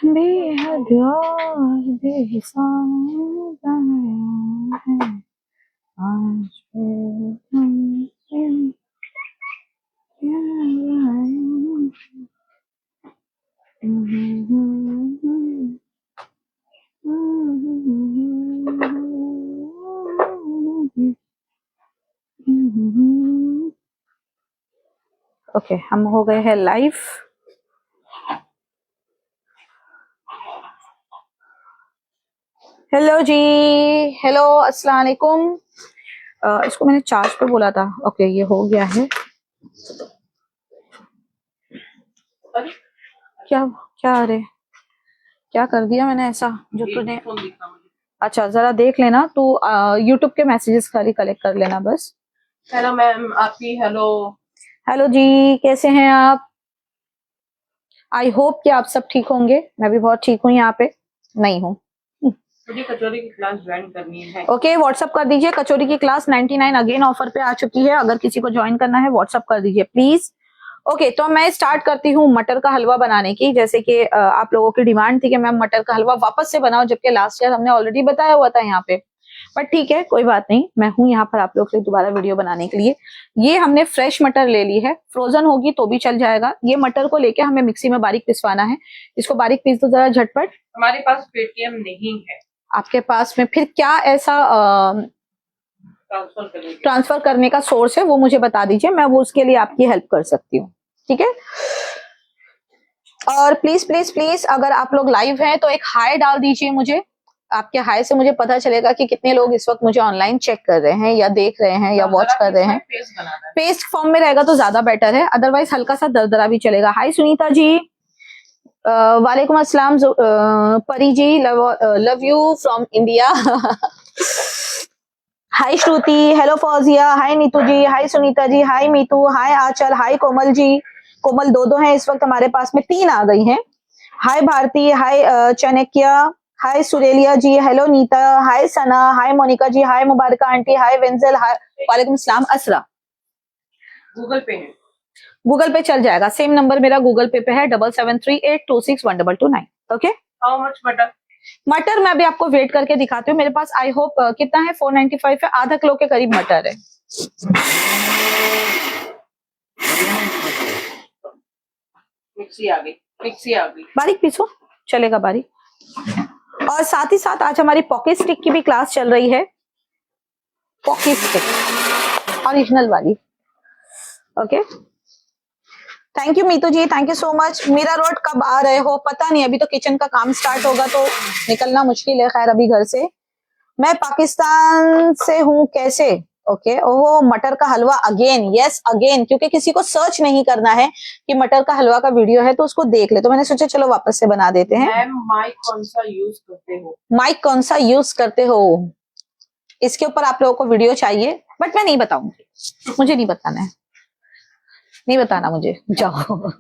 बेहद और बेहिसाब बनाया है आज फिर तुमसे ओके हम हो गए हैं लाइव। हेलो जी, हेलो अस्सलाम वालेकुम। इसको मैंने चार्ज पे बोला था। ओके ये हो गया है। क्या क्या अरे क्या कर दिया मैंने ऐसा जो तूने? अच्छा जरा देख लेना तू, यूट्यूब के मैसेजेस खाली कलेक्ट कर लेना बस। हेलो मैम आपकी। हेलो हेलो जी, कैसे हैं आप? आई होप कि आप सब ठीक होंगे। मैं भी बहुत ठीक हूँ, यहाँ पे नहीं हूँ। मुझे कचौरी की क्लास ज्वाइन करनी है। ओके व्हाट्सअप कर दीजिए। कचौरी की क्लास 99 अगेन ऑफर पे आ चुकी है। अगर किसी को ज्वाइन करना है व्हाट्सअप कर दीजिए प्लीज। ओके तो मैं स्टार्ट करती हूँ मटर का हलवा बनाने की। जैसे कि आप लोगों की डिमांड थी कि मैम मटर का हलवा वापस से बनाओ, जबकि लास्ट ईयर हमने ऑलरेडी बताया हुआ था यहाँ पे। बट ठीक है कोई बात नहीं, मैं हूँ यहाँ पर आप लोग के लिए दोबारा वीडियो बनाने के लिए। ये हमने फ्रेश मटर ले ली है, फ्रोजन होगी तो भी चल जाएगा। ये मटर को लेके हमें मिक्सी में बारीक पिसवाना है। इसको बारीक पीस दो जरा झटपट। हमारे पास पेटीएम नहीं है। आपके पास में फिर क्या ऐसा ट्रांसफर करने का सोर्स है वो मुझे बता दीजिए, मैं वो उसके लिए आपकी हेल्प कर सकती हूँ। ठीक है। और प्लीज प्लीज प्लीज अगर आप लोग लाइव हैं तो एक हाई डाल दीजिए मुझे। आपके हाई से मुझे पता चलेगा कि कितने लोग इस वक्त मुझे ऑनलाइन चेक कर रहे हैं या देख रहे हैं या वॉच कर रहे हैं। पेस्ट फॉर्म में रहेगा तो ज्यादा बेटर है, अदरवाइज हल्का सा दरदरा भी चलेगा। हाय सुनीता जी, वालेकुम अस्सलाम। Pari ji, love you from India. Hi Shruti, hello Fauzia, hi Neetu ji, hi Sunita ji, hi Meetu, hi Anchal, hi Komal ji. Komal दो हैं इस वक्त हमारे पास में, 3 आ गई हैं। हाय भारती, हाय चाणक्य, हाय सुरेलिया जी, हेलो नीता, हाय सना, हाय मोनिका जी, हाय मुबारका आंटी, हाय वेंजल, हाय वालेकुम सलाम असरा। गूगल पे है, गूगल पे चल जाएगा। सेम नंबर मेरा गूगल पे है 7738261229। ओके। हाउ मच मटर? मटर मैं अभी आपको वेट करके दिखाती हूँ। मेरे पास आई होप कितना है, 495 है, आधा किलो के करीब मटर है। मिक्सी आ गई, मिक्सी आ गई। बारीक पीसो चलेगा बारीक। और साथ ही साथ आज हमारी पॉकेट स्टिक की भी क्लास चल रही है। पॉकेट स्टिक ओरिजिनल वाली। Okay thank you Meetu ji, thank you so much. Mira road कब आ रहे हो? पता नहीं, अभी तो किचन का काम स्टार्ट होगा तो निकलना मुश्किल है। खैर अभी घर से, मैं पाकिस्तान से हूँ। कैसे? ओके ओहो मटर का हलवा अगेन, यस अगेन, क्योंकि किसी को सर्च नहीं करना है कि मटर का हलवा का वीडियो है तो उसको देख ले, तो मैंने सोचा चलो वापस से बना देते हैं। मैम माइक कौन सा यूज करते हो? माइक कौन सा यूज करते हो, इसके ऊपर आप लोगों को वीडियो चाहिए, बट मैं नहीं बताऊंगी, मुझे नहीं बताना है, नहीं बताना मुझे, जाओ।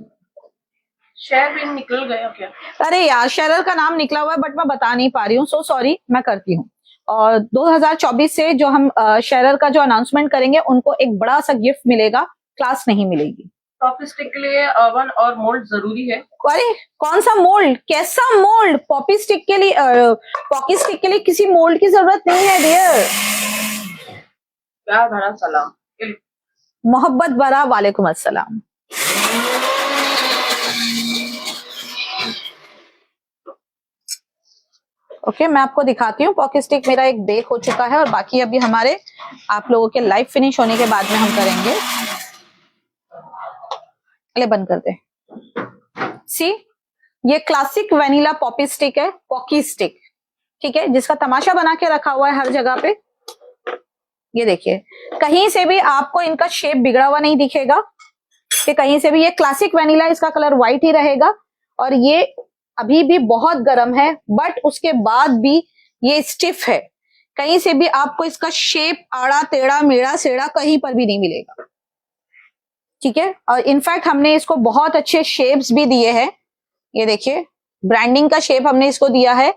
शेयर भी निकल गया क्या? अरे यार शेरर का नाम निकला हुआ है बट मैं बता नहीं पा रही हूँ, सो सॉरी, मैं करती हूँ। और 2024 से जो हम शेरर का जो अनाउंसमेंट करेंगे उनको एक बड़ा सा गिफ्ट मिलेगा, क्लास नहीं मिलेगी। पॉपी स्टिक के लिए ओवन और मोल्ड जरूरी है? अरे कौन सा मोल्ड, कैसा मोल्ड? पॉपी स्टिक के लिए पॉपी स्टिक के लिए किसी मोल्ड की जरूरत नहीं है डियर। प्यार भरा सलाम, मोहब्बत भरा वालेकुम अस्सलाम। ओके मैं आपको दिखाती हूँ। पॉकेट स्टिक मेरा एक बेक हो चुका है और बाकी अभी हमारे आप लोगों के लाइव फिनिश होने के बाद में हम करेंगे। ले बंद कर दे। सी ये क्लासिक वेनिला पॉपी स्टिक है, पॉकी स्टिक, ठीक है, जिसका तमाशा बना के रखा हुआ है हर जगह पे। ये देखिए कहीं से भी आपको इनका शेप बिगड़ा हुआ नहीं दिखेगा कि कहीं से भी। ये क्लासिक वेनिला, इसका कलर व्हाइट ही रहेगा और ये अभी भी बहुत गर्म है बट उसके बाद भी ये स्टिफ है। कहीं से भी आपको इसका शेप आड़ा टेढ़ा मेढ़ा सेड़ा कहीं पर भी नहीं मिलेगा, ठीक है। और इनफैक्ट हमने इसको बहुत अच्छे शेप्स भी दिए हैं। ये देखिए ब्रांडिंग का शेप हमने इसको दिया है।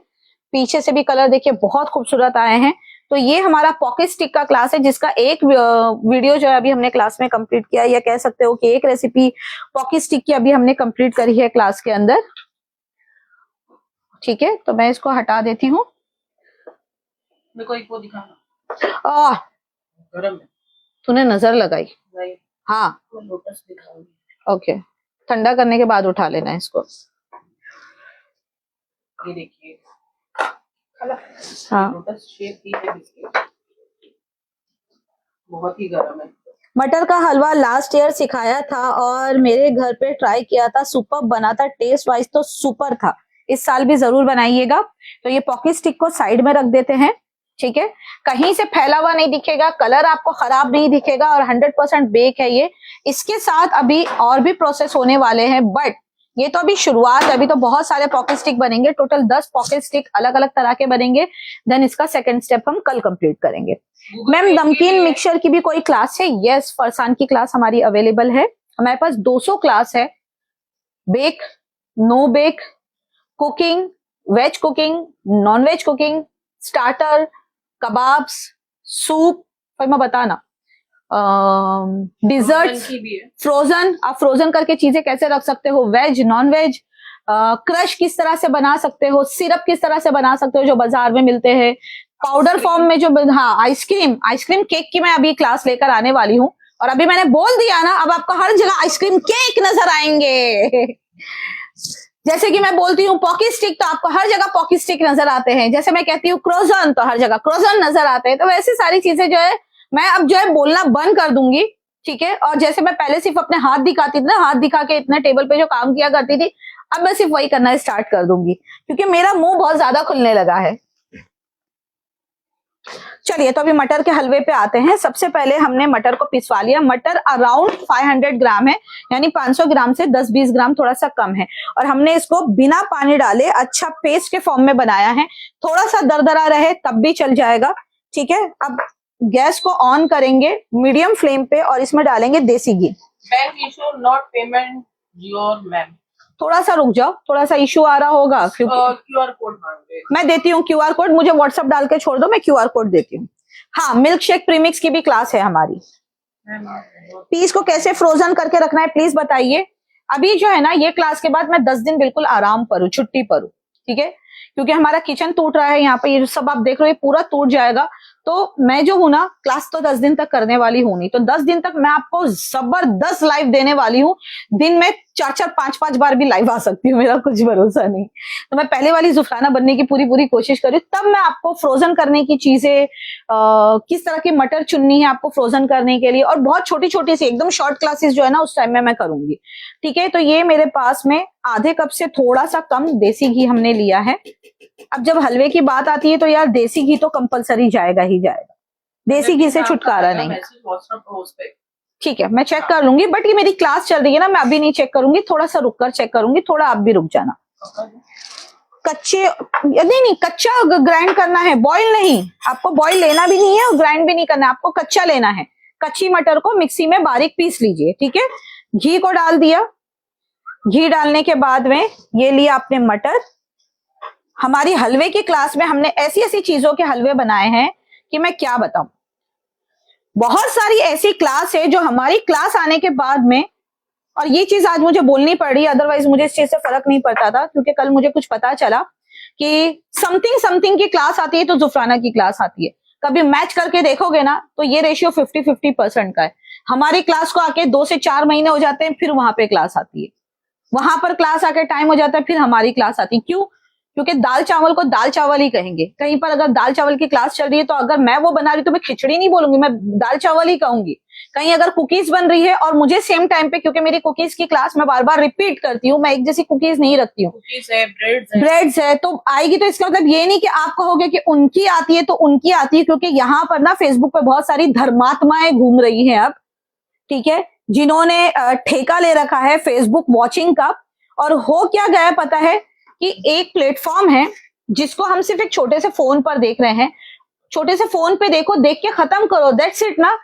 पीछे से भी कलर देखिए बहुत खूबसूरत आए हैं। तो ये हमारा पॉकेट स्टिक का क्लास है, जिसका एक वीडियो जो है अभी हमने क्लास में कंप्लीट किया, या कह सकते हो कि एक रेसिपी पॉकेट स्टिक की अभी हमने कंप्लीट करी है क्लास के अंदर। ठीक है, तो मैं इसको हटा देती हूँ। मेरे को एक वो दिखाना, आ, गरम है। तूने नजर लगाई। नहीं, हाँ वो लोटस दिखाऊंगी। ओके, ठंडा करने के बाद उठा लेना इसको। ये देखिए, हाँ, लोटस शेप की है बिस्किट, बहुत ही गरम है। मटर का हलवा लास्ट ईयर सिखाया था और मेरे घर पे ट्राई किया था, सुपर बना था, टेस्ट वाइज तो सुपर था। इस साल भी जरूर बनाइएगा। तो ये पॉकी स्टिक को साइड में रख देते हैं, ठीक है। कहीं से फैला हुआ नहीं दिखेगा, कलर आपको खराब नहीं दिखेगा और 100% बेक है ये। इसके साथ अभी और भी प्रोसेस होने वाले हैं, बट ये तो अभी शुरुआत है। अभी तो बहुत सारे पॉकेट स्टिक बनेंगे, टोटल 10 पॉकेट स्टिक अलग अलग तरह के बनेंगे। देन इसका सेकंड स्टेप हम कल कंप्लीट करेंगे। मैम नमकीन मिक्सचर की भी कोई क्लास है? यस, फरसान की क्लास हमारी अवेलेबल है। हमारे पास 200 क्लास है, bake, no bake, cooking, veg cooking, non veg cooking, starter, kebabs, soup, पर मैं बताना, डिजर्ट्स, की भी है। फ्रोजन, आप फ्रोजन करके चीजें कैसे रख सकते हो, वेज नॉन वेज, क्रश किस तरह से बना सकते हो, सिरप किस तरह से बना सकते हो जो बाजार में मिलते हैं, पाउडर फॉर्म में जो, हाँ आइसक्रीम, आइसक्रीम केक की मैं अभी क्लास लेकर आने वाली हूँ। और अभी मैंने बोल दिया ना, अब आपको हर जगह आइसक्रीम केक नजर आएंगे। जैसे कि मैं बोलती हूँ पॉकी स्टिक, तो आपको हर जगह पॉकी स्टिक नजर आते हैं। जैसे मैं कहती हूँ क्रोजन, तो हर जगह क्रोजन नजर आते हैं। तो वैसी सारी चीजें जो है मैं अब जो है बोलना बंद कर दूंगी, ठीक है। और जैसे मैं पहले सिर्फ अपने हाथ दिखाती थी ना, हाथ दिखा के इतना टेबल पे जो काम किया करती थी, अब मैं सिर्फ वही करना स्टार्ट कर दूंगी, क्योंकि मेरा मुंह बहुत ज्यादा खुलने लगा है। चलिए, तो अभी मटर के हलवे पे आते हैं। सबसे पहले हमने मटर को पिसवा लिया। मटर अराउंड 500 ग्राम है, यानी 500 ग्राम से 10-20 ग्राम थोड़ा सा कम है। और हमने इसको बिना पानी डाले अच्छा पेस्ट के फॉर्म में बनाया है। थोड़ा सा दरदरा रहे तब भी चल जाएगा, ठीक है। अब गैस को ऑन करेंगे मीडियम फ्लेम पे और इसमें डालेंगे देसी घी। Bank issue not payment your ma'am. थोड़ा सा रुक जाओ, थोड़ा सा इशू आ रहा होगा क्योंकि क्यूआर कोड मांग रहे हैं। मैं देती हूँ क्यूआर कोड, मुझे व्हाट्सएप डाल के छोड़ दो, मैं क्यूआर कोड देती हूँ। हाँ, मिल्क शेक प्रीमिक्स की भी क्लास है हमारी। पीस को कैसे फ्रोजन करके रखना है प्लीज बताइए। अभी जो है ना, ये क्लास के बाद मैं 10 दिन बिल्कुल आराम पर हूँ, छुट्टी पर हूँ, ठीक है। क्योंकि हमारा किचन टूट रहा है यहाँ पे, ये सब आप देख रहे हो, ये पूरा टूट जाएगा। तो मैं जो हूं ना, क्लास तो 10 दिन तक करने वाली हूं नहीं, तो 10 दिन तक मैं आपको जबरदस्त लाइव देने वाली हूँ। दिन में 4-4, 5-5 बार भी लाइव आ सकती हूँ, मेरा कुछ भरोसा नहीं। तो मैं पहले वाली जुफराना बनने की पूरी कोशिश करी, तब मैं आपको फ्रोजन करने की चीजें, किस तरह की मटर चुननी है आपको फ्रोजन करने के लिए, और बहुत छोटी छोटी सी एकदम शॉर्ट क्लासेस जो है ना उस टाइम में मैं करूंगी, ठीक है। तो ये मेरे पास में आधे कप से थोड़ा सा कम देसी घी हमने लिया है। अब जब हलवे की बात आती है तो यार देसी घी तो कंपलसरी जाएगा ही जाएगा, देसी घी से छुटकारा नहीं। ठीक है, मैं चेक कर लूंगी, बट ये मेरी क्लास चल रही है ना, मैं अभी नहीं चेक करूंगी, थोड़ा सा रुक कर चेक करूंगी, थोड़ा आप भी रुक जाना। कच्चे नहीं, कच्चा ग्राइंड करना है, बॉईल नहीं। आपको बॉईल लेना भी नहीं है और ग्राइंड भी नहीं करना है, आपको कच्चा लेना है। कच्ची मटर को मिक्सी में बारीक पीस लीजिए, ठीक है। घी को डाल दिया, घी डालने के बाद में ये लिया आपने मटर। हमारी हलवे की क्लास में हमने ऐसी ऐसी चीजों के हलवे बनाए हैं कि मैं क्या बताऊं। बहुत सारी ऐसी क्लास है जो हमारी क्लास आने के बाद में, और ये चीज आज मुझे बोलनी पड़ी, अदरवाइज मुझे इस चीज से फर्क नहीं पड़ता था, क्योंकि कल मुझे कुछ पता चला कि समथिंग की क्लास आती है तो जुफराना की क्लास आती है। कभी मैच करके देखोगे ना तो ये रेशियो 50-50% का है। हमारी क्लास को आके 2 से 4 महीने हो जाते हैं, फिर वहां पे क्लास आती है, वहां पर क्लास आके टाइम हो जाता है, फिर हमारी क्लास आती है। क्यों? क्योंकि दाल चावल को दाल चावल ही कहेंगे। कहीं पर अगर दाल चावल की क्लास चल रही है तो अगर मैं वो बना रही तो मैं खिचड़ी नहीं बोलूंगी, मैं दाल चावल ही कहूंगी। कहीं अगर कुकीज बन रही है और मुझे सेम टाइम पे, क्योंकि मेरी कुकीज की क्लास मैं बार बार रिपीट करती हूँ, मैं एक जैसी कुकीज नहीं रखती हूँ, ब्रेड्स है तो आएगी, तो इसका मतलब ये नहीं कि आप कहोगे कि उनकी आती है तो उनकी आती है, क्योंकि यहाँ पर ना फेसबुक पे बहुत सारी धर्मात्माएं घूम रही है अब, ठीक है, जिन्होंने ठेका ले रखा है फेसबुक वॉचिंग का। और हो क्या गया पता है कि एक प्लेटफॉर्म है जिसको हम सिर्फ एक छोटे से फोन पर देख रहे हैं। छोटे से फोन पे देखो, देख के खत्म करो, दैट्स इट ना।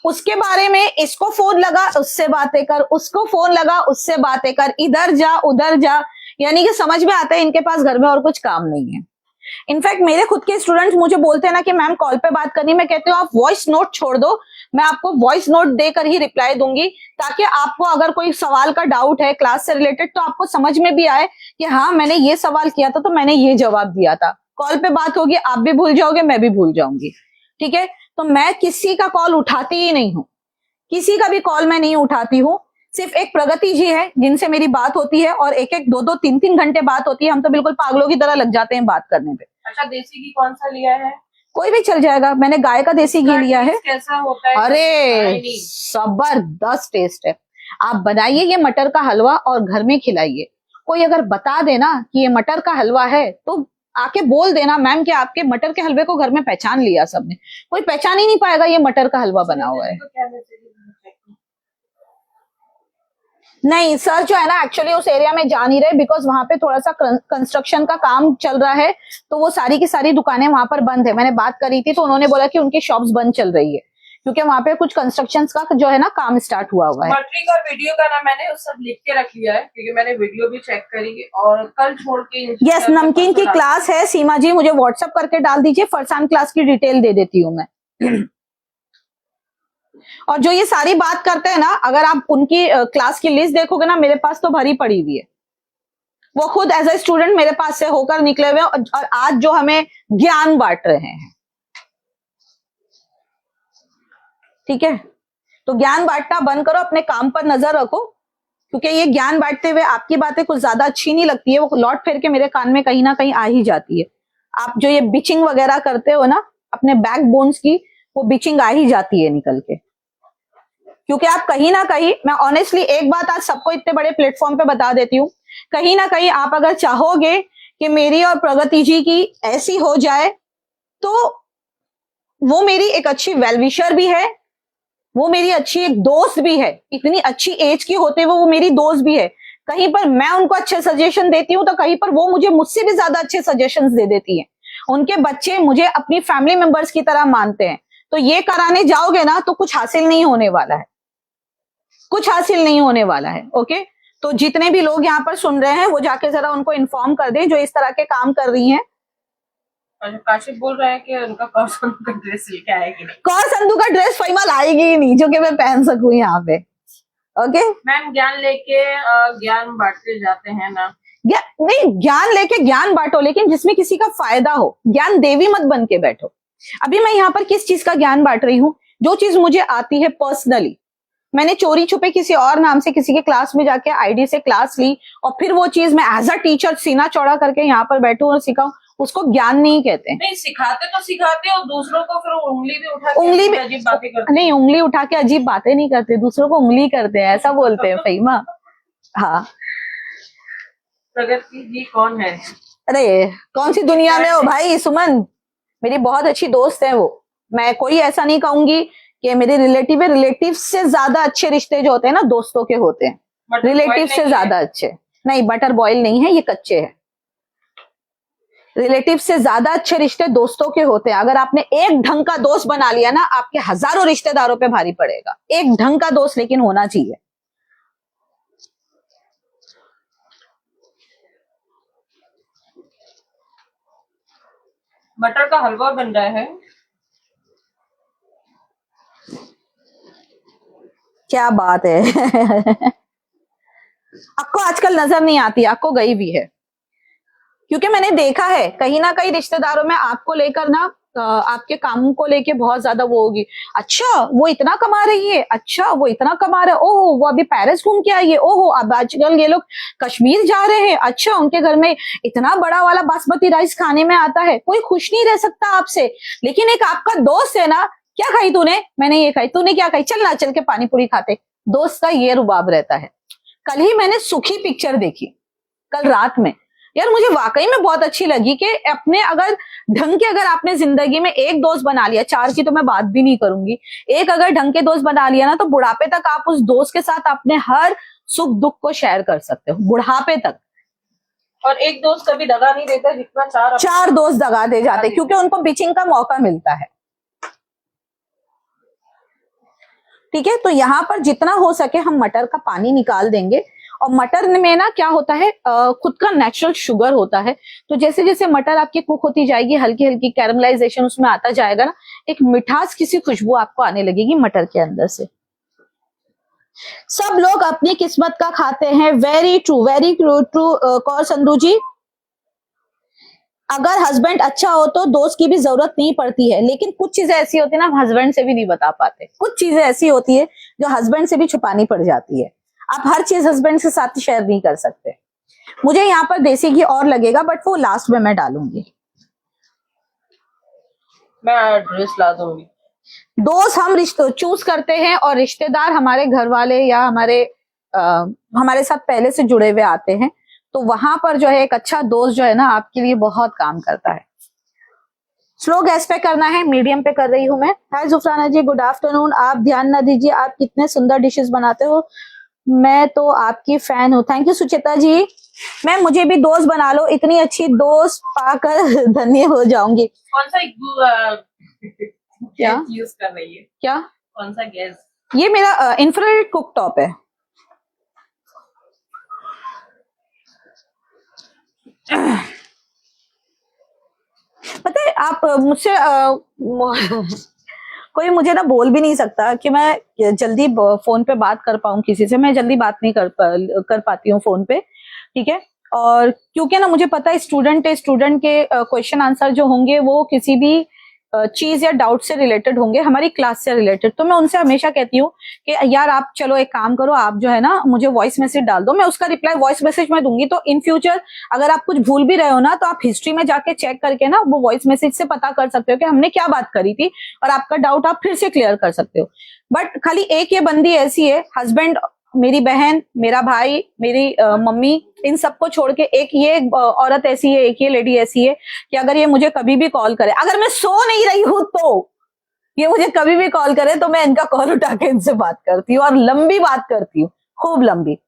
उसके बारे में इसको फोन लगा उससे बातें कर, उसको फोन लगा उससे बातें कर, इधर जा उधर जा, यानी कि समझ में आता है इनके पास घर में और कुछ काम नहीं है। इनफैक्ट मेरे खुद के स्टूडेंट्स मुझे बोलते हैं ना कि मैम कॉल पे बात करनी, मैं कहती हूँ आप वॉइस नोट छोड़ दो, मैं आपको वॉइस नोट देकर ही रिप्लाई दूंगी, ताकि आपको अगर कोई सवाल का डाउट है क्लास से रिलेटेड तो आपको समझ में भी आए कि हाँ मैंने ये सवाल किया था तो मैंने ये जवाब दिया था। कॉल पे बात होगी, आप भी भूल जाओगे, मैं भी भूल जाऊंगी। ठीक है, तो मैं किसी का कॉल उठाती ही नहीं हूँ, किसी का भी कॉल मैं नहीं उठाती हूँ। सिर्फ एक प्रगति जी है जिनसे मेरी बात होती है, और एक एक 2-2 3-3 घंटे बात होती है। हम तो बिल्कुल पागलों की तरह लग जाते हैं बात करने पे। अच्छा, देसी घी कौन सा लिया है? कोई भी चल जाएगा, मैंने गाय का देसी घी लिया है। कैसा होता है? अरे जबरदस्त टेस्ट है। आप बनाइए ये मटर का हलवा और घर में खिलाइए। कोई अगर बता देना कि ये मटर का हलवा है तो आके बोल देना मैम कि आपके मटर के हलवे को घर में पहचान लिया सबने। कोई पहचान ही नहीं पाएगा ये मटर का हलवा बना हुआ है। नहीं सर, जो है ना एक्चुअली उस एरिया में जा नहीं रहे, बिकॉज वहां पे थोड़ा सा कंस्ट्रक्शन का काम चल रहा है, तो वो सारी की सारी दुकानें वहां पर बंद है। मैंने बात करी थी तो उन्होंने बोला कि उनकी शॉप्स बंद चल रही है, क्योंकि वहां पे कुछ कंस्ट्रक्शन का जो है ना काम स्टार्ट हुआ है। मटरी और वीडियो का ना मैंने उस सब लिख के रख लिया है, क्योंकि मैंने वीडियो भी चेक करी और कल छोड़ के। यस, नमकीन की क्लास है सीमा जी, मुझे व्हाट्सएप करके डाल दीजिए, फरसान क्लास की डिटेल दे देती हूँ मैं। और जो ये सारी बात करते हैं ना, अगर आप उनकी क्लास की लिस्ट देखोगे ना, मेरे पास तो भरी पड़ी हुई है। वो खुद एज ए स्टूडेंट मेरे पास से होकर निकले हुए और आज जो हमें ज्ञान बांट रहे हैं। ठीक है, तो ज्ञान बांटना बंद करो, अपने काम पर नजर रखो, क्योंकि ये ज्ञान बांटते हुए आपकी बातें कुछ ज्यादा अच्छी नहीं लगती है, वो लौट फिर के मेरे कान में कहीं ना कहीं आ ही जाती है। आप जो ये बिचिंग वगैरह करते हो ना अपने बैक बोन्स की, वो बिचिंग आ ही जाती है निकल के, क्योंकि आप कहीं ना कहीं, मैं ऑनेस्टली एक बात आज सबको इतने बड़े प्लेटफॉर्म पे बता देती हूँ, कहीं ना कहीं आप अगर चाहोगे कि मेरी और प्रगति जी की ऐसी हो जाए, तो वो मेरी एक अच्छी वेलविशर भी है, वो मेरी अच्छी एक दोस्त भी है। इतनी अच्छी एज की होते हुए वो मेरी दोस्त भी है। कहीं पर मैं उनको अच्छे सजेशन देती हूँ तो कहीं पर वो मुझे मुझसे भी ज्यादा अच्छे सजेशंस दे देती है। उनके बच्चे मुझे अपनी फैमिली मेंबर्स की तरह मानते हैं। तो ये कराने जाओगे ना तो कुछ हासिल नहीं होने वाला है, कुछ हासिल नहीं होने वाला है। ओके, तो जितने भी लोग यहाँ पर सुन रहे हैं वो जाके जरा उनको इन्फॉर्म कर दें जो इस तरह के काम कर रही हैं। काशिफ बोल रहा है कि उनका कौर संधू का ड्रेस लेके आएगी। कौर संधू का ड्रेस फईमा लाएगी ही नहीं जो कि मैं पहन सकूं यहाँ पे। ओके मैम, ज्ञान लेके ज्ञान बांटते जाते हैं ना। नहीं, ज्ञान लेके ज्ञान बांटो, लेकिन जिसमें किसी का फायदा हो। ज्ञान देवी मत बन के बैठो। अभी मैं यहाँ पर किस चीज का ज्ञान बांट रही हूँ? जो चीज मुझे आती है पर्सनली। मैंने चोरी छुपे किसी और नाम से किसी के क्लास में जाके आईडी से क्लास ली और फिर वो चीज मैं एज अ टीचर सीना चौड़ा करके यहाँ पर बैठूं और सिखाऊं, उसको ज्ञान नहीं कहते। नहीं, सिखाते तो सिखाते और दूसरों को फिर उंगली भी उठा के अजीब बातें करते। नहीं, उंगली उठा के अजीब बातें नहीं करते, दूसरों को उंगली करते हैं, ऐसा बोलते हैं फहीमा। हाँ, प्रगति जी कौन है? अरे कौन सी दुनिया में हो भाई सुमन, मेरी बहुत अच्छी दोस्त है वो। मैं कोई ऐसा नहीं कहूंगी कि मेरे रिलेटिव है। रिलेटिव से ज्यादा अच्छे रिश्ते जो होते हैं ना दोस्तों के होते हैं, रिलेटिव से ज्यादा अच्छे। नहीं, बटर बॉयल नहीं है, ये कच्चे है। रिलेटिव से ज्यादा अच्छे रिश्ते दोस्तों के होते हैं। अगर आपने एक ढंग का दोस्त बना लिया ना, आपके हजारों रिश्तेदारों पे भारी पड़ेगा। एक ढंग का दोस्त लेकिन होना चाहिए। मटर का हलवा बन रहा है। क्या बात है। आपको आजकल नजर नहीं आती, आपको गई भी है, क्योंकि मैंने देखा है कहीं ना कहीं रिश्तेदारों में आपको लेकर ना, आपके कामों को लेके बहुत ज्यादा वो होगी। अच्छा वो इतना कमा रही है, अच्छा वो इतना कमा रहा है, ओहो वो अभी पेरिस घूम के आई है, ओहो अब आजकल ये लोग कश्मीर जा रहे हैं, अच्छा उनके घर में इतना बड़ा वाला बासमती राइस खाने में आता है। कोई खुश नहीं रह सकता आपसे, लेकिन एक आपका दोस्त है ना, क्या खाई तूने? मैंने ये खाई। तूने क्या खाई? चल ना, चल के पानी पूरी खाते। दोस्त का ये रुबाब रहता है। कल ही मैंने सुखी पिक्चर देखी, कल रात में, यार मुझे वाकई में बहुत अच्छी लगी कि अपने अगर ढंग के, अगर आपने जिंदगी में एक दोस्त बना लिया, 4 की तो मैं बात भी नहीं करूंगी, एक अगर ढंग के दोस्त बना लिया ना, तो बुढ़ापे तक आप उस दोस्त के साथ अपने हर सुख दुख को शेयर कर सकते हो, बुढ़ापे तक। और एक दोस्त कभी दगा नहीं देता जितना 4 दोस्त दगा दे जाते, क्योंकि उनको बिचिंग का मौका मिलता है। ठीक है, तो यहाँ पर जितना हो सके हम मटर का पानी निकाल देंगे और मटर में ना क्या होता है, खुद का नेचुरल शुगर होता है। तो जैसे जैसे मटर आपकी कुक होती जाएगी, हल्की हल्की कैरमलाइजेशन उसमें आता जाएगा ना, एक मिठास किसी खुशबू आपको आने लगेगी मटर के अंदर से। सब लोग अपनी किस्मत का खाते हैं, very true, very true Kaur Sandhu ji. अगर हस्बैंड अच्छा हो तो दोस्त की भी जरूरत नहीं पड़ती है, लेकिन कुछ चीजें ऐसी होती है ना, हम हस्बैंड से भी नहीं बता पाते। कुछ चीजें ऐसी होती है जो हस्बैंड से भी छुपानी पड़ जाती है। आप हर चीज हस्बैंड के साथ शेयर नहीं कर सकते। मुझे यहाँ पर देसी घी और लगेगा, बट वो लास्ट में मैं डालूंगी। मैं ड्रेस ला दूंगी। दोस्त हम रिश्ते चूज करते हैं, और रिश्तेदार हमारे घर वाले या हमारे साथ पहले से जुड़े हुए आते हैं, तो वहां पर जो है एक अच्छा दोस्त जो है ना आपके लिए बहुत काम करता है। स्लो गैस पे करना है, मीडियम पे कर रही हूं मैं। हाय जुफराना जी, गुड आफ्टरनून। आप ध्यान न दीजिए, आप कितने सुंदर डिशेस बनाते हो, मैं तो आपकी फैन हूँ। थैंक यू सुचिता जी। मैं मुझे भी दोस्त बना लो, इतनी अच्छी दोस्त पाकर धन्य हो जाऊंगी। कौन सा क्या यूज कर रही है? क्या? कौन सा गैस? ये मेरा इंफ्रारेड कुक टॉप है। पता है आप मुझसे कोई मुझे ना बोल भी नहीं सकता कि मैं जल्दी फोन पे बात कर पाऊं किसी से। मैं जल्दी बात नहीं कर पाती हूँ फोन पे, ठीक है। और क्योंकि ना मुझे पता है स्टूडेंट के क्वेश्चन आंसर जो होंगे वो किसी भी चीज या डाउट से रिलेटेड होंगे, हमारी क्लास से रिलेटेड। तो मैं उनसे हमेशा कहती हूँ कि यार आप चलो एक काम करो, आप जो है ना मुझे वॉइस मैसेज डाल दो, मैं उसका रिप्लाई वॉइस मैसेज में दूंगी। तो इन फ्यूचर अगर आप कुछ भूल भी रहे हो ना, तो आप हिस्ट्री में जाके चेक करके ना वो वॉइस मैसेज से पता कर सकते हो कि हमने क्या बात करी थी, और आपका डाउट आप फिर से क्लियर कर सकते हो। बट खाली एक ये बंदी ऐसी है, हस्बैंड, मेरी बहन, मेरा भाई, मेरी मम्मी, इन सबको छोड़ के एक ये औरत ऐसी है, एक ये लेडी ऐसी है कि अगर ये मुझे कभी भी कॉल करे, अगर मैं सो नहीं रही हूं तो ये मुझे कभी भी कॉल करे, तो मैं इनका कॉल उठा के इनसे बात करती हूँ, और लंबी बात करती हूँ, खूब लंबी।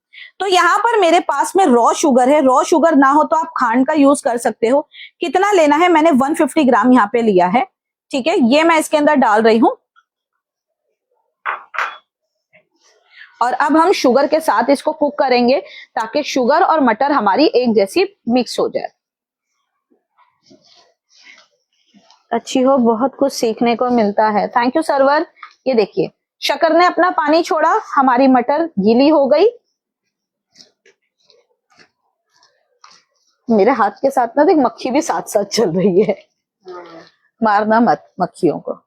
तो यहाँ पर मेरे पास में रॉ शुगर है। रॉ शुगर ना हो तो आप खांड का यूज कर सकते हो। कितना लेना है, मैंने 150 ग्राम यहाँ पे लिया है, ठीक है। ये मैं इसके अंदर डाल रही हूँ, और अब हम शुगर के साथ इसको कुक करेंगे ताकि शुगर और मटर हमारी एक जैसी मिक्स हो जाए। अच्छी हो, बहुत कुछ सीखने को मिलता है। Thank you Sarwar. ये देखिए शक्कर ने अपना पानी छोड़ा, हमारी मटर गीली हो गई। मेरे हाथ के साथ ना देख मक्खी भी साथ साथ चल रही है, मारना मत मक्खियों को।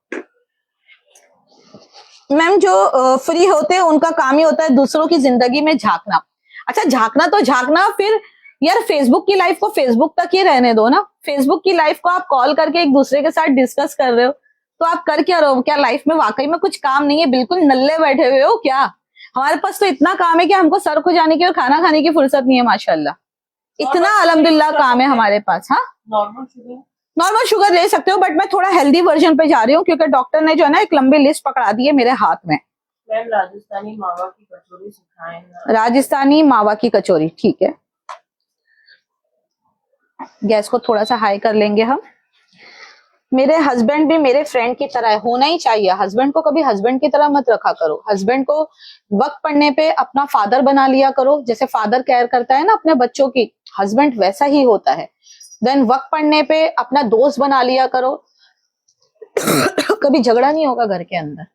मैम जो फ्री होते हैं उनका काम ही होता है दूसरों की जिंदगी में झांकना। अच्छा झांकना तो झांकना, फिर यार फेसबुक की लाइफ को फेसबुक तक ही रहने दो ना। फेसबुक की लाइफ को आप कॉल करके एक दूसरे के साथ डिस्कस कर रहे हो, तो आप कर क्या रहे हो? क्या लाइफ में वाकई में कुछ काम नहीं है? बिल्कुल नल्ले बैठे हुए हो क्या? हमारे पास तो इतना काम है कि हमको सर को जाने की और खाना खाने की फुर्सत नहीं है। माशाल्लाह इतना अल्हम्दुलिल्लाह काम है हमारे पास। हाँ नॉर्मल शुगर ले सकते हो, बट मैं थोड़ा हेल्दी वर्जन पे जा रही हूँ क्योंकि डॉक्टर ने जो है ना एक लंबी लिस्ट पकड़ा दी है मेरे हाथ में। राजस्थानी मावा की कचौरी सिखाएं ना। राजस्थानी मावा की कचौरी, ठीक है। गैस को थोड़ा सा हाई कर लेंगे हम। मेरे हस्बैंड भी मेरे फ्रेंड की तरह होना ही चाहिए। हस्बैंड को कभी हस्बैंड की तरह मत रखा करो। हस्बैंड को वक्त पड़ने पे अपना फादर बना लिया करो। जैसे फादर केयर करता है ना अपने बच्चों की, हस्बैंड वैसा ही होता है। देन वक्त पड़ने पे अपना दोस्त बना लिया करो। कभी झगड़ा नहीं होगा घर के अंदर।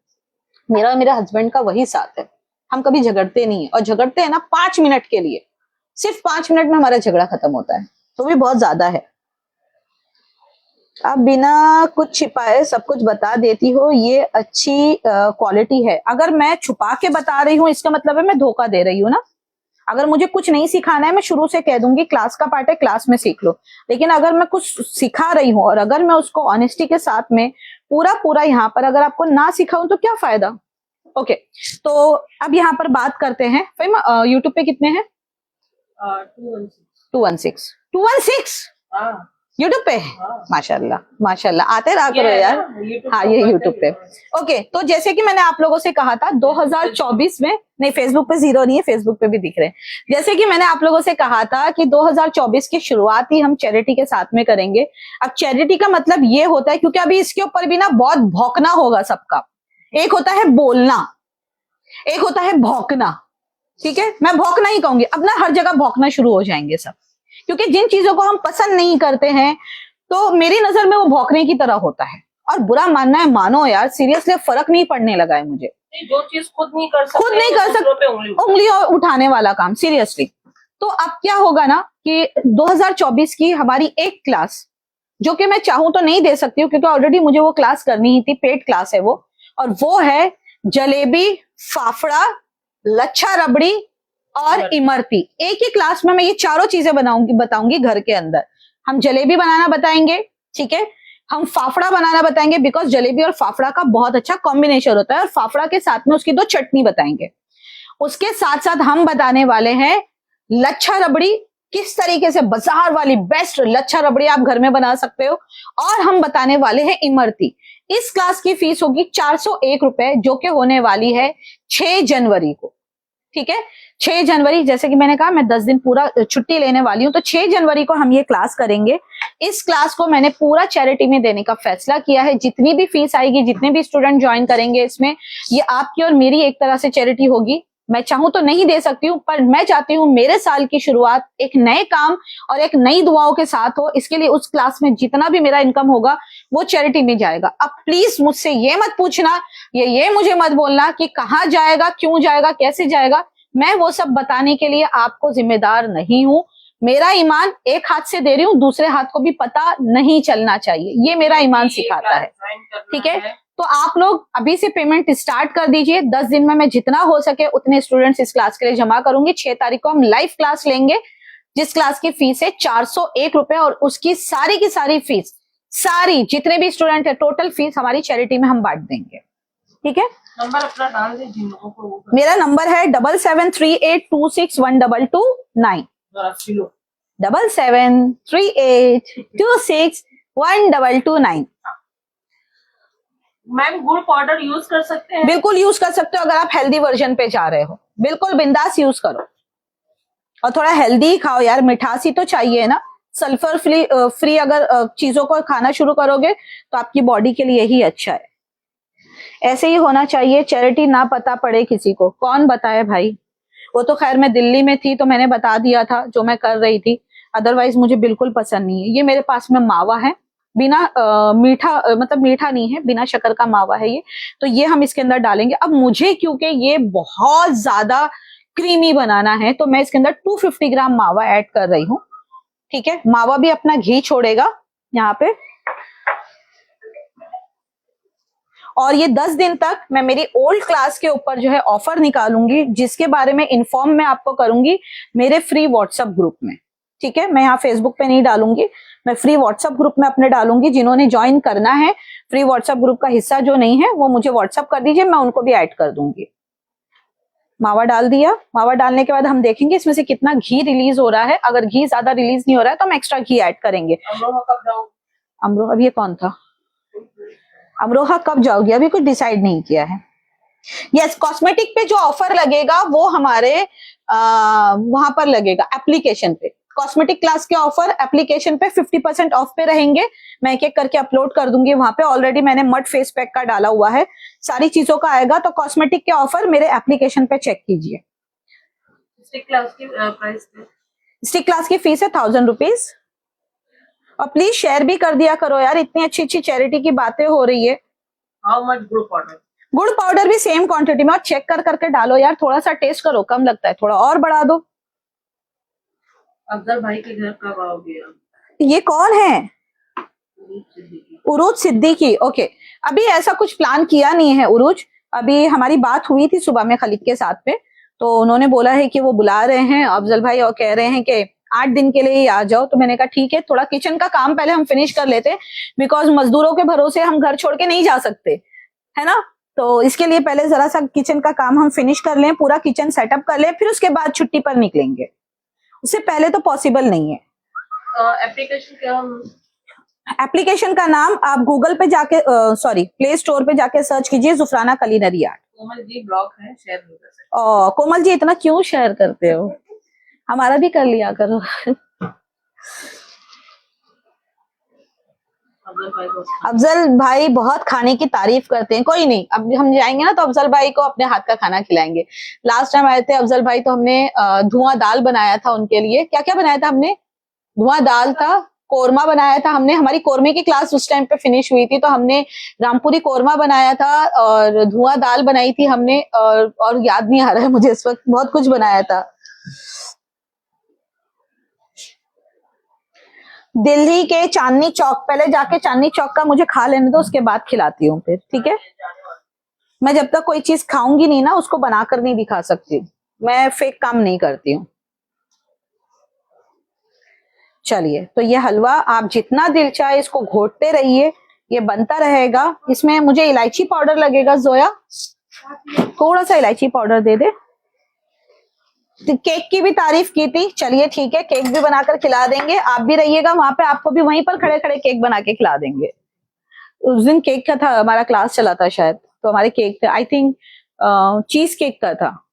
मेरा और मेरे हस्बैंड का वही साथ है, हम कभी झगड़ते नहीं है। और झगड़ते हैं ना 5 मिनट के लिए, सिर्फ 5 मिनट में हमारा झगड़ा खत्म होता है, तो भी बहुत ज्यादा है। आप बिना कुछ छिपाए सब कुछ बता देती हो, ये अच्छी क्वालिटी है। अगर मैं छुपा के बता रही हूँ इसका मतलब है मैं धोखा दे रही हूँ ना। अगर मुझे कुछ नहीं सिखाना है मैं शुरू से कह दूंगी क्लास का पार्ट है, क्लास में सीख लो। लेकिन अगर मैं कुछ सिखा रही हूँ और अगर मैं उसको ऑनेस्टी के साथ में पूरा यहाँ पर अगर आपको ना सिखाऊं तो क्या फायदा। ओके तो अब यहाँ पर बात करते हैं। यूट्यूब पे कितने हैं? 216 यूट्यूब पे। माशाल्लाह माशाल्लाह, आते रहा करो यार। हाँ ये यूट्यूब पे। ओके तो जैसे कि मैंने आप लोगों से कहा था 2024 में, नहीं फेसबुक पे 0 नहीं है, फेसबुक पे भी दिख रहे हैं। जैसे कि मैंने आप लोगों से कहा था कि 2024 की शुरुआत ही हम चैरिटी के साथ में करेंगे। अब चैरिटी का मतलब ये होता है, क्योंकि अभी इसके ऊपर भी ना बहुत भौंकना होगा सबका। एक होता है बोलना, एक होता है भौंकना। ठीक है, मैं भौंकना ही कहूंगी, अब ना हर जगह भौंकना शुरू हो जाएंगे सब, क्योंकि जिन चीजों को हम पसंद नहीं करते हैं तो मेरी नजर में वो भौंकने की तरह होता है। और बुरा मानना है मानो यार, सीरियसली फर्क नहीं पड़ने लगा है मुझे। जो चीज खुद नहीं कर सकते, खुद नहीं कर सकते, उंगली उठाने वाला काम, सीरियसली। तो अब क्या होगा ना कि 2024 की हमारी एक क्लास, जो कि मैं चाहूं तो नहीं दे सकती हूँ क्योंकि ऑलरेडी मुझे वो क्लास करनी ही थी, पेड क्लास है वो, और वो है जलेबी, फाफड़ा, लच्छा रबड़ी और इमरती। एक ही क्लास में मैं ये चारों चीजें बताऊंगी घर के अंदर। हम जलेबी बनाना बताएंगे, ठीक है, हम फाफड़ा बनाना बताएंगे, बिकॉज जलेबी और फाफड़ा का बहुत अच्छा कॉम्बिनेशन होता है, और फाफड़ा के साथ में उसकी 2 चटनी बताएंगे। उसके साथ साथ हम बताने वाले हैं लच्छा रबड़ी, किस तरीके से बाजार वाली बेस्ट लच्छा रबड़ी आप घर में बना सकते हो, और हम बताने वाले हैं इमरती। इस क्लास की फीस होगी 401 रुपए, जो कि होने वाली है 6 जनवरी को, ठीक है। 6 जनवरी, जैसे कि मैंने कहा मैं 10 दिन पूरा छुट्टी लेने वाली हूं, तो 6 जनवरी को हम ये क्लास करेंगे। इस क्लास को मैंने पूरा चैरिटी में देने का फैसला किया है। जितनी भी फीस आएगी, जितने भी स्टूडेंट ज्वाइन करेंगे इसमें, ये आपकी और मेरी एक तरह से चैरिटी होगी। मैं चाहूं तो नहीं दे सकती हूँ, पर मैं चाहती हूँ मेरे साल की शुरुआत एक नए काम और एक नई दुआओं के साथ हो। इसके लिए उस क्लास में जितना भी मेरा इनकम होगा वो चैरिटी में जाएगा। अब प्लीज मुझसे ये मत पूछना, ये मुझे मत बोलना कि कहाँ जाएगा, क्यों जाएगा, कैसे जाएगा। मैं वो सब बताने के लिए आपको जिम्मेदार नहीं हूं। मेरा ईमान एक हाथ से दे रही हूँ, दूसरे हाथ को भी पता नहीं चलना चाहिए, ये मेरा ईमान सिखाता है, ठीक है। तो आप लोग अभी से पेमेंट स्टार्ट कर दीजिए। 10 दिन में मैं जितना हो सके उतने स्टूडेंट्स इस क्लास के लिए जमा करूंगी। 6 तारीख को हम लाइव क्लास लेंगे, जिस क्लास की फीस है 401 रुपए, और उसकी सारी की सारी फीस, सारी जितने भी स्टूडेंट है, टोटल फीस हमारी चैरिटी में हम बांट देंगे, ठीक है। नंबर अपना डाल दे जिन लोगों को। मेरा नंबर है 7738261229, 7738261229। मैम गुड़ पाउडर यूज कर सकते हैं? बिल्कुल यूज कर सकते हो, अगर आप हेल्दी वर्जन पे जा रहे हो, बिल्कुल बिंदास यूज करो। और थोड़ा हेल्दी खाओ यार, मिठासी तो चाहिए ना। सल्फर फ्री अगर चीजों को खाना शुरू करोगे तो आपकी बॉडी के लिए ही अच्छा है। ऐसे ही होना चाहिए। चैरिटी ना पता पड़े किसी को, कौन बताए भाई। वो तो खैर मैं दिल्ली में थी तो मैंने बता दिया था जो मैं कर रही थी, अदरवाइज मुझे बिल्कुल पसंद नहीं है। ये मेरे पास में मावा है, बिना मीठा मतलब मीठा नहीं है, बिना शक्कर का मावा है ये। तो ये हम इसके अंदर डालेंगे। अब मुझे क्योंकि ये बहुत ज्यादा क्रीमी बनाना है तो मैं इसके अंदर 250 ग्राम मावा ऐड कर रही हूँ, ठीक है। मावा भी अपना घी छोड़ेगा यहाँ पे। और ये 10 दिन तक मैं मेरी ओल्ड क्लास के ऊपर जो है ऑफर निकालूंगी, जिसके बारे में इन्फॉर्म मैं आपको करूंगी मेरे फ्री व्हाट्सएप ग्रुप में, ठीक है। मैं यहाँ फेसबुक पे नहीं डालूंगी, मैं फ्री व्हाट्सएप ग्रुप में अपने डालूंगी। जिन्होंने ज्वाइन करना है फ्री व्हाट्सएप ग्रुप का हिस्सा जो नहीं है वो मुझे व्हाट्सएप कर दीजिए, मैं उनको भी ऐड कर दूंगी। मावा डाल दिया। मावा डालने के बाद हम देखेंगे इसमें से कितना घी रिलीज हो रहा है। अगर घी ज्यादा रिलीज नहीं हो रहा है तो हम एक्स्ट्रा घी ऐड करेंगे। अमरोहा, अब ये कौन था? अमरोहा कब जाओगी? अभी कुछ डिसाइड नहीं किया है। यस, कॉस्मेटिक पे जो ऑफर लगेगा वो हमारे वहां पर लगेगा एप्लीकेशन पे। कॉस्मेटिक क्लास के ऑफर एप्लीकेशन पे 50% ऑफ पे रहेंगे। मैं एक एक करके अपलोड कर दूंगी वहां पे। ऑलरेडी मैंने मड फेस पैक का डाला हुआ है, सारी चीजों का आएगा। तो कॉस्मेटिक के ऑफर मेरे एप्लीकेशन पे चेक कीजिए। स्टिक क्लास की प्राइस पे, स्टिक क्लास की फीस है 1000 रुपीज। और प्लीज शेयर भी कर दिया करो यार, इतनी अच्छी अच्छी चैरिटी की बातें हो रही है। हाउ मच गुड़ पाउडर? गुड़ पाउडर भी सेम क्वांटिटी में, और चेक कर करके डालो यार, थोड़ा सा टेस्ट करो, कम लगता है थोड़ा और बढ़ा दो। अफजल भाई के घर कब आओगे आप? ये कौन है? उरूज सिद्दीकी। ओके, अभी ऐसा कुछ प्लान किया नहीं है उरूज। अभी हमारी बात हुई थी सुबह में खलीद के साथ पे, तो उन्होंने बोला है कि वो बुला रहे हैं अफजल भाई और कह रहे हैं कि 8 दिन के लिए ही आ जाओ। तो मैंने कहा ठीक है, थोड़ा किचन का काम पहले हम फिनिश कर लेते, बिकॉज मजदूरों के भरोसे हम घर छोड़ के नहीं जा सकते, है ना। तो इसके लिए पहले जरा सा किचन का काम हम फिनिश कर लें, पूरा किचन सेटअप कर लें, फिर उसके बाद छुट्टी पर निकलेंगे। उससे पहले तो पॉसिबल नहीं है। एप्लीकेशन क्या? एप्लीकेशन का नाम आप गूगल पे जाके सॉरी प्ले स्टोर पे जाके सर्च कीजिए, जुफराना culinary art. Komal ji blog है, शेयर नहीं कर सकते। कोमल जी इतना क्यों शेयर करते हो, हमारा भी कर लिया करो। अफजल भाई बहुत खाने की तारीफ करते हैं। कोई नहीं, अब हम जाएंगे ना तो अफजल भाई को अपने हाथ का खाना खिलाएंगे। लास्ट टाइम आए थे अफजल भाई तो हमने धुआं दाल बनाया था उनके लिए। क्या क्या बनाया था हमने? धुआं दाल था, कोरमा बनाया था हमने। हमारी कोरमे की क्लास उस टाइम पे फिनिश हुई थी तो हमने रामपुरी कोरमा बनाया था और धुआं दाल बनाई थी हमने, और याद नहीं आ रहा है मुझे इस वक्त, बहुत कुछ बनाया था। दिल्ली के चांदनी चौक, पहले जाके चांदनी चौक का मुझे खा लेने दो, उसके बाद खिलाती हूँ फिर, ठीक है? मैं जब तक कोई चीज खाऊंगी नहीं ना उसको बनाकर नहीं दिखा सकती, मैं फेक काम नहीं करती हूँ। चलिए, तो ये हलवा आप जितना दिल चाहे इसको घोटते रहिए, ये बनता रहेगा। इसमें मुझे इलायची पाउडर लगेगा, जोया थोड़ा सा इलायची पाउडर दे दे। तो केक की भी तारीफ की थी, चलिए ठीक है, केक भी बनाकर खिला देंगे। आप भी रहिएगा वहां पे, आपको भी वहीं पर खड़े खड़े केक बना के खिला देंगे। उस दिन केक का था, हमारा क्लास चला था शायद, तो हमारे केक थे, आई थिंक चीज केक का था।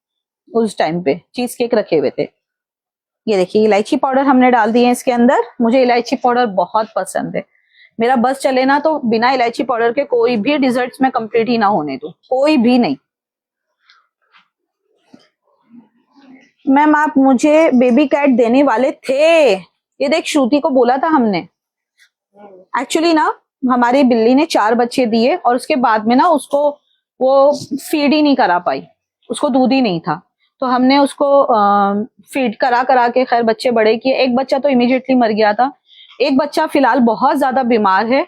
उस टाइम पे चीज केक रखे हुए थे। ये देखिए इलायची पाउडर हमने डाल दिए इसके अंदर। मुझे इलायची पाउडर बहुत पसंद है। मेरा बस चले ना तो बिना इलायची पाउडर के कोई भी डिजर्ट्स में कंप्लीट ही ना होने दूं, कोई भी नहीं। मैम आप मुझे बेबी कैट देने वाले थे, ये देख श्रुति को बोला था हमने। एक्चुअली ना हमारी बिल्ली ने 4 बच्चे दिए और उसके बाद में ना उसको वो फीड ही नहीं करा पाई, उसको दूध ही नहीं था, तो हमने उसको फीड करा करा के खैर बच्चे बड़े किए। एक बच्चा तो इमीडिएटली मर गया था, एक बच्चा फिलहाल बहुत ज्यादा बीमार है,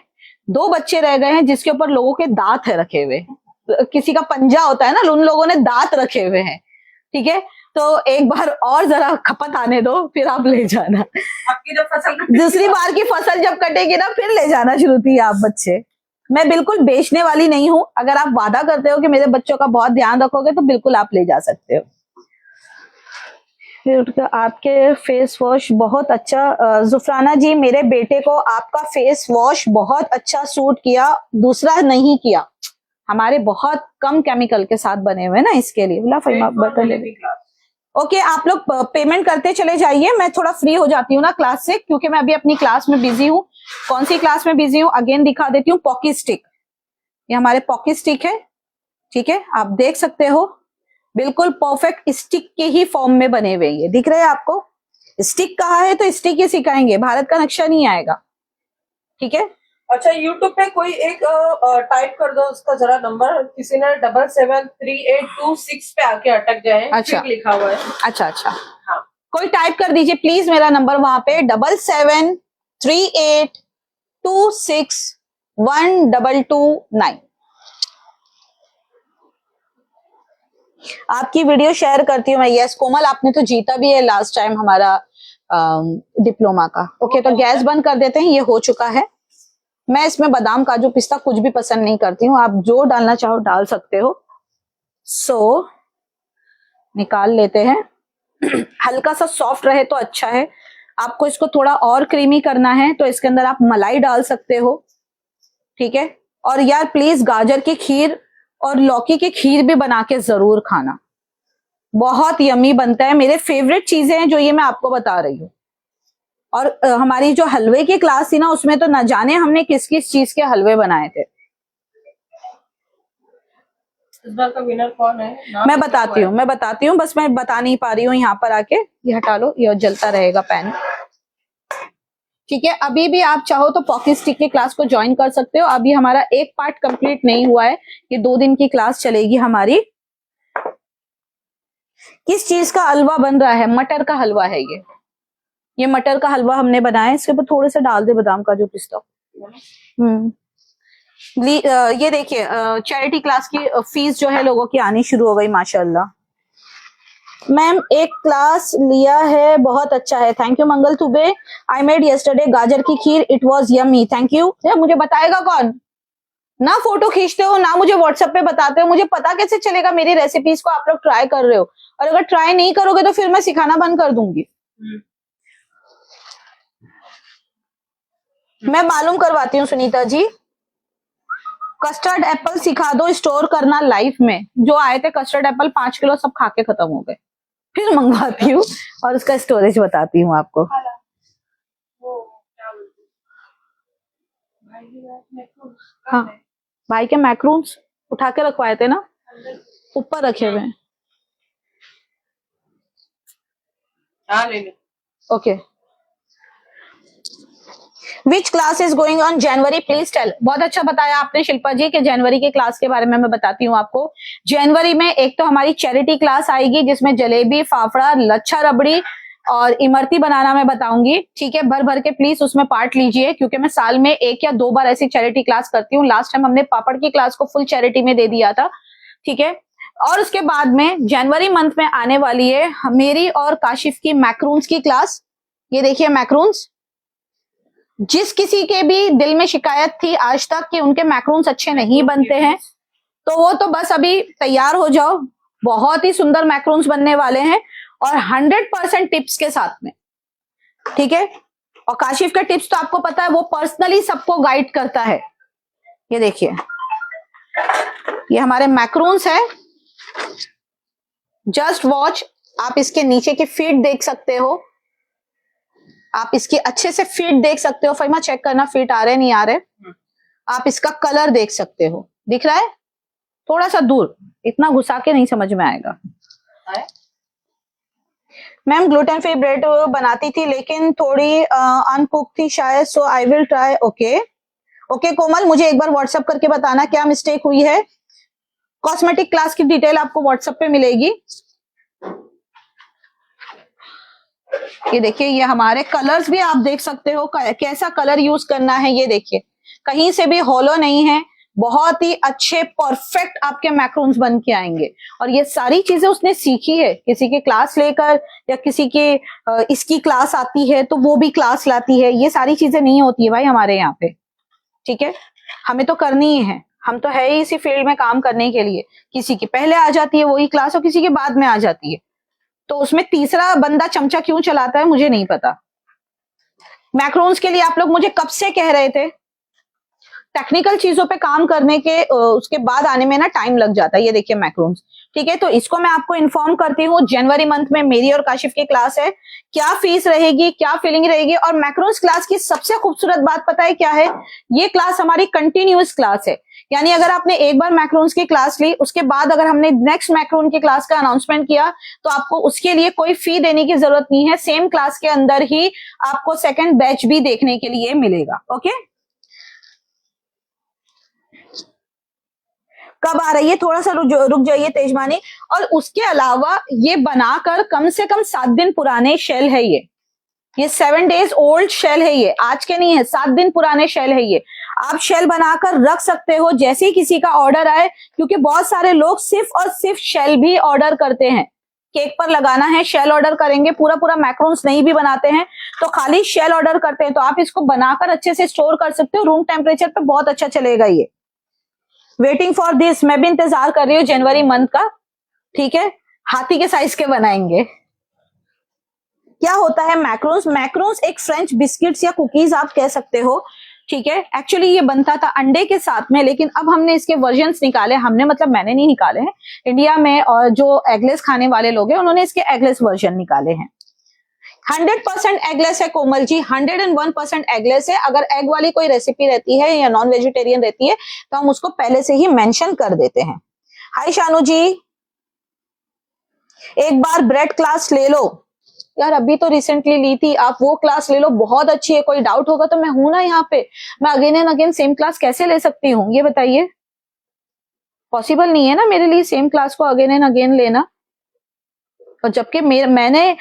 2 बच्चे रह गए हैं जिसके ऊपर लोगों के दांत है रखे हुए, किसी का पंजा होता है ना, उन लोगों ने दांत रखे हुए हैं, ठीक है? तो एक बार और जरा खपत आने दो फिर आप ले जाना। आपकी जब फसल दूसरी बार की फसल जब कटेगी ना फिर ले जाना श्रुति आप बच्चे। मैं बिल्कुल बेचने वाली नहीं हूं, अगर आप वादा करते हो कि मेरे बच्चों का बहुत ध्यान रखोगे तो बिल्कुल आप ले जा सकते हो। आपके फेस वॉश बहुत अच्छा, जुफराना जी मेरे बेटे को आपका फेस वॉश बहुत अच्छा सूट किया, दूसरा नहीं किया। हमारे बहुत कम केमिकल के साथ बने हुए ना, इसके लिए। ओके, आप लोग पेमेंट करते चले जाइए, मैं थोड़ा फ्री हो जाती हूँ ना क्लास से, क्योंकि मैं अभी अपनी क्लास में बिजी हूँ। कौन सी क्लास में बिजी हूँ अगेन दिखा देती हूँ। पॉकी स्टिक, ये हमारे पॉकी स्टिक है, ठीक है? आप देख सकते हो बिल्कुल परफेक्ट स्टिक के ही फॉर्म में बने हुए, ये दिख रहे हैं आपको? स्टिक कहा है तो स्टिक ही सिखाएंगे, भारत का नक्शा नहीं आएगा, ठीक है? अच्छा, यूट्यूब पे कोई एक टाइप कर दो उसका जरा नंबर, किसी ने 773826 पे आके अटक गए हैं। अच्छा ठीक लिखा हुआ है। अच्छा अच्छा, हाँ, कोई टाइप कर दीजिए प्लीज मेरा नंबर वहां पे, 7738261229। आपकी वीडियो शेयर करती हूँ मैं। यस कोमल, आपने तो जीता भी है लास्ट टाइम हमारा डिप्लोमा का। ओके, तो गैस बंद कर देते हैं, ये हो चुका है। मैं इसमें बादाम काजू पिस्ता कुछ भी पसंद नहीं करती हूँ, आप जो डालना चाहो डाल सकते हो। सो निकाल लेते हैं। हल्का सा सॉफ्ट रहे तो अच्छा है। आपको इसको थोड़ा और क्रीमी करना है तो इसके अंदर आप मलाई डाल सकते हो, ठीक है? और यार प्लीज गाजर की खीर और लौकी की खीर भी बना के जरूर खाना, बहुत यमी बनता है। मेरे फेवरेट चीजें हैं जो ये मैं आपको बता रही हूँ। और हमारी जो हलवे की क्लास थी ना उसमें तो न जाने हमने किस किस चीज के हलवे बनाए थे। इस बार का विनर कौन है? मैं बताती हूँ, बस मैं बता नहीं पा रही हूँ यहाँ पर आके। ये हटा लो, ये जलता रहेगा पैन, ठीक है? अभी भी आप चाहो तो पॉकी स्टिक की क्लास को ज्वाइन कर सकते हो। अभी हमारा एक पार्ट कंप्लीट नहीं हुआ है, ये 2 दिन की क्लास चलेगी हमारी। किस चीज का हलवा बन रहा है? मटर का हलवा है ये मटर का हलवा हमने बनाया है। इसके ऊपर थोड़े से डाल दे बादाम काजू पिस्ता। ये देखिए चैरिटी क्लास की फीस जो है लोगों की आनी शुरू हो गई माशाल्लाह। मैम एक क्लास लिया है, बहुत अच्छा है, thank you Mangal Dubey. I made yesterday गाजर की खीर, it was yummy, thank you. मुझे बताएगा कौन? ना फोटो खींचते हो ना मुझे व्हाट्सएप पे बताते हो, मुझे पता कैसे चलेगा मेरी रेसिपीज को आप लोग ट्राई कर रहे हो? और अगर ट्राई नहीं करोगे तो फिर मैं सिखाना बंद कर दूंगी। मैं मालूम करवाती हूँ सुनीता जी। कस्टर्ड एप्पल सिखा दो स्टोर करना लाइफ में। जो आए थे कस्टर्ड एप्पल 5 किलो सब खा के खत्म हो गए, फिर मंगवाती हूँ और उसका स्टोरेज बताती हूँ आपको। हाँ, भाई के मैक्रून्स उठा के रखवाए थे ना, ऊपर रखे हुए हैं। हाँ ले लो। Okay, which class is going on January please tell. बहुत अच्छा बताया आपने शिल्पा जी के जनवरी के क्लास के बारे में मैं बताती हूँ आपको। जनवरी में एक तो हमारी चैरिटी क्लास आएगी जिसमें जलेबी, फाफड़ा, लच्छा रबड़ी और इमरती बनाना मैं बताऊंगी। ठीक है, भर भर के प्लीज उसमें पार्ट लीजिए, क्योंकि मैं साल में 1 या 2 बार ऐसी चैरिटी क्लास करती हूँ। लास्ट टाइम हमने पापड़ की क्लास को फुल चैरिटी में दे दिया था। ठीक है, और उसके बाद में जनवरी मंथ में आने वाली है मेरी और काशिफ की मैक्रून्स की क्लास। ये देखिए मैक्रून्स, जिस किसी के भी दिल में शिकायत थी आज तक कि उनके मैक्रून्स अच्छे नहीं बनते हैं, तो वो तो बस अभी तैयार हो जाओ, बहुत ही सुंदर मैक्रून्स बनने वाले हैं और 100% टिप्स के साथ में। ठीक है, और काशिफ का टिप्स तो आपको पता है, वो पर्सनली सबको गाइड करता है। ये देखिए, ये हमारे मैक्रून्स है, जस्ट वॉच। आप इसके नीचे की फीट देख सकते हो, आप इसकी अच्छे से फीट देख सकते हो। फहीमा चेक करना फीट आ रहे नहीं आ रहे। आप इसका कलर देख सकते हो, दिख रहा है? थोड़ा सा दूर, इतना घुसा के नहीं समझ में आएगा। मैम ग्लूटेन फ्री ब्रेड बनाती थी लेकिन थोड़ी अनकुक थी शायद, so I will try. Okay okay Komal, मुझे एक बार व्हाट्सएप करके बताना क्या मिस्टेक हुई है। कॉस्मेटिक क्लास की डिटेल आपको व्हाट्सएप पे मिलेगी। ये देखिए, ये हमारे कलर्स भी आप देख सकते हो, कैसा कलर यूज करना है। ये देखिए, कहीं से भी हॉलो नहीं है, बहुत ही अच्छे परफेक्ट आपके मैक्रून्स बन के आएंगे। और ये सारी चीजें उसने सीखी है, किसी की क्लास लेकर, या किसी के इसकी क्लास आती है तो वो भी क्लास लाती है। ये सारी चीजें नहीं होती है भाई हमारे यहाँ पे। ठीक है, हमें तो करनी ही है, हम तो है ही इसी फील्ड में काम करने के लिए। किसी की पहले आ जाती है वही क्लास और किसी के बाद में आ जाती है, तो उसमें तीसरा बंदा चमचा क्यों चलाता है मुझे नहीं पता। मैक्रोन्स के लिए आप लोग मुझे कब से कह रहे थे, टेक्निकल चीजों पे काम करने के उसके बाद आने में ना टाइम लग जाता है। ये देखिए मैक्रोन्स, ठीक है, तो इसको मैं आपको इन्फॉर्म करती हूँ। जनवरी मंथ में मेरी और काशिफ की क्लास है, क्या फीस रहेगी, क्या फीलिंग रहेगी। और मैक्रोन्स क्लास की सबसे खूबसूरत बात पता है क्या है, ये क्लास हमारी कंटिन्यूअस क्लास है। यानी अगर आपने एक बार मैक्रोन्स की क्लास ली, उसके बाद अगर हमने नेक्स्ट मैक्रोन की क्लास का अनाउंसमेंट किया तो आपको उसके लिए कोई फी देने की जरूरत नहीं है। सेम क्लास के अंदर ही आपको सेकंड बैच भी देखने के लिए मिलेगा। ओके, कब आ रही है, थोड़ा सा रुक जाइए तेजमानी। और उसके अलावा ये बनाकर कम से कम 7 दिन पुराने शेल है। ये 7 days ओल्ड शेल है, ये आज के नहीं है, 7 दिन पुराने शेल है। ये आप शेल बनाकर रख सकते हो जैसे ही किसी का ऑर्डर आए, क्योंकि बहुत सारे लोग सिर्फ और सिर्फ शेल भी ऑर्डर करते हैं। केक पर लगाना है शेल ऑर्डर करेंगे, पूरा पूरा मैक्रोन्स नहीं भी बनाते हैं तो खाली शेल ऑर्डर करते हैं। तो आप इसको बनाकर अच्छे से स्टोर कर सकते हो, रूम टेम्परेचर पे बहुत अच्छा चलेगा ये। वेटिंग फॉर दिस, मैं भी इंतजार कर रही हूँ जनवरी मंथ का। ठीक है, हाथी के साइज के बनाएंगे। क्या होता है मैक्रोन्स, मैक्रोन्स एक फ्रेंच बिस्किट्स या कुकीज आप कह सकते हो। ठीक है, एक्चुअली ये बनता था अंडे के साथ में, लेकिन अब हमने इसके वर्जन्स निकाले, हमने मतलब मैंने नहीं निकाले हैं, इंडिया में और जो एगलेस खाने वाले लोग हैं उन्होंने इसके एगलेस वर्जन निकाले हैं। 100% एगलेस है कोमल जी, 101% एगलेस है। अगर एग वाली कोई रेसिपी रहती है या नॉन वेजिटेरियन रहती है तो हम उसको पहले से ही मेंशन कर देते हैं। हाय शानू जी, एक बार ब्रेड क्लास ले लो यार, अभी तो रिसेंटली ली थी, आप वो क्लास ले लो, बहुत अच्छी है। कोई डाउट होगा तो मैं हूं ना यहाँ पे, मैं again and again same class कैसे ले सकती हूँ ये बताइए। पॉसिबल नहीं है ना मेरे लिए सेम क्लास को अगेन एंड अगेन लेना। और जबकि मैंने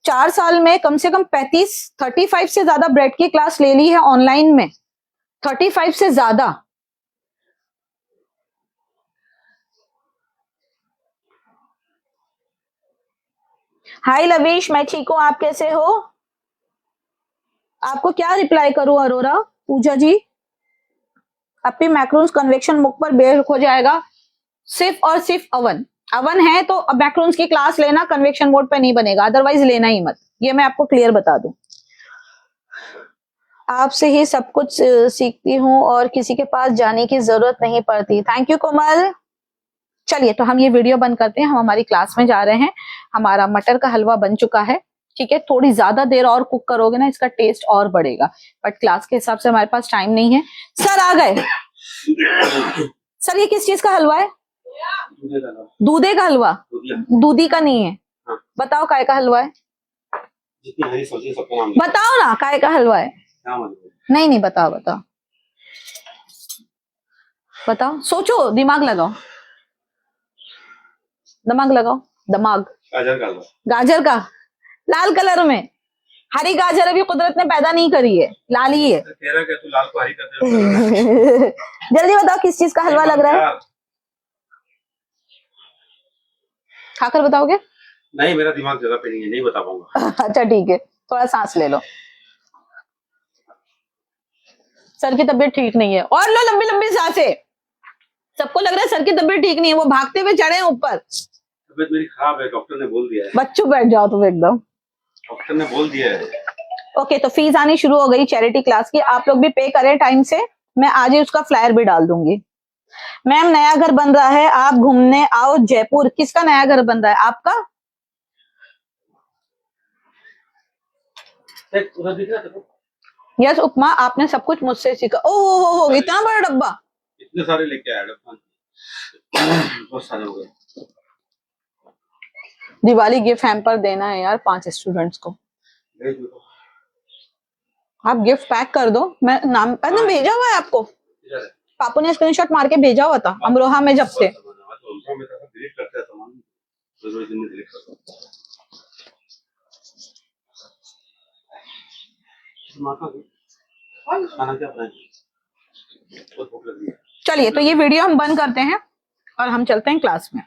4 साल में कम से कम 35 से ज्यादा ब्रेड की क्लास ले ली है ऑनलाइन में, 35 से ज्यादा। हाय लवीश, मैं ठीक हूँ, आप कैसे हो? आपको क्या रिप्लाई करूं अरोरा पूजा जी? अपनी मैक्रोन्स कन्वेक्शन मुख पर बेक हो जाएगा, सिर्फ और सिर्फ अवन है तो अब मैक्रोन्स की क्लास लेना, कन्वेक्शन मोड पे नहीं बनेगा, अदरवाइज लेना ही मत, ये मैं आपको क्लियर बता दूं। आपसे ही सब कुछ सीखती हूँ और किसी के पास जाने की जरूरत नहीं पड़ती। थैंक यू कोमल। चलिए तो हम ये वीडियो बंद करते हैं, हम हमारी क्लास में जा रहे हैं। हमारा मटर का हलवा बन चुका है, ठीक है, थोड़ी ज्यादा देर और कुक करोगे ना, इसका टेस्ट और बढ़ेगा, बट क्लास के हिसाब से हमारे पास टाइम नहीं है। सर आ गए। सर ये किस चीज का हलवा है? दूधे का हलवा? दूधी का नहीं है। हाँ। बताओ काय का हलवा है? जितनी हरी सब्जी सबका नाम बताओ ना काय का हलवा है? नहीं नहीं, बताओ बताओ बताओ, सोचो, दिमाग लगाओ, दिमाग लगाओ, दिमाग। गाजर का हलवा। गाजर का, लाल कलर में। हरी गाजर अभी कुदरत ने पैदा नहीं करी है, लाल ही है। तेरा क्या, तू लाल को हरी कर जल्दी बताओ किस चीज का हलवा लग रहा है? खाकर बताओगे? नहीं, मेरा दिमाग जगह पे नहीं है, नहीं बता पाऊंगा। अच्छा ठीक है, थोड़ा सांस ले लो। सर की तबीयत ठीक नहीं है, और लो लंबी लंबी सांसें। सबको लग रहा है सर की तबीयत ठीक नहीं है, वो भागते हुए चढ़े हैं ऊपर। तबीयत मेरी खराब है, डॉक्टर ने बोल दिया है। बच्चों बैठ जाओ तुम एकदम। डॉक्टर ने बोल दिया है। ओके, तो फीस आनी शुरू हो गई चैरिटी क्लास की, आप लोग भी पे करें टाइम से, मैं आज ही उसका फ्लायर भी डाल दूंगी। मैम नया घर बन रहा है, आप घूमने आओ जयपुर। किसका नया घर बन रहा है? आपका? उधर दिख रहा था। यस उपमा, आपने सब कुछ मुझसे सीखा। ओ इतना बड़ा डब्बा, इतने सारे लेके आया डब्बा, बहुत सारे हो गए। दिवाली गिफ्ट हैम्पर देना है यार 5 स्टूडेंट्स को। भेज दो। आप गिफ्ट पैक कर दो, मैं नाम अरे भेजा हुआ है आपको, इधर है। पापू ने स्क्रीनशॉट मार के भेजा हुआ था अमरोहा में जब से। तो मैं तो डिलीट करते हैं सामान, दो दिन में डिलीट करता हूं। खाना क्या बनाएंगे? बहुत भूख लग रही है। चलिए, तो ये वीडियो हम बंद करते हैं और हम चलते हैं क्लास में।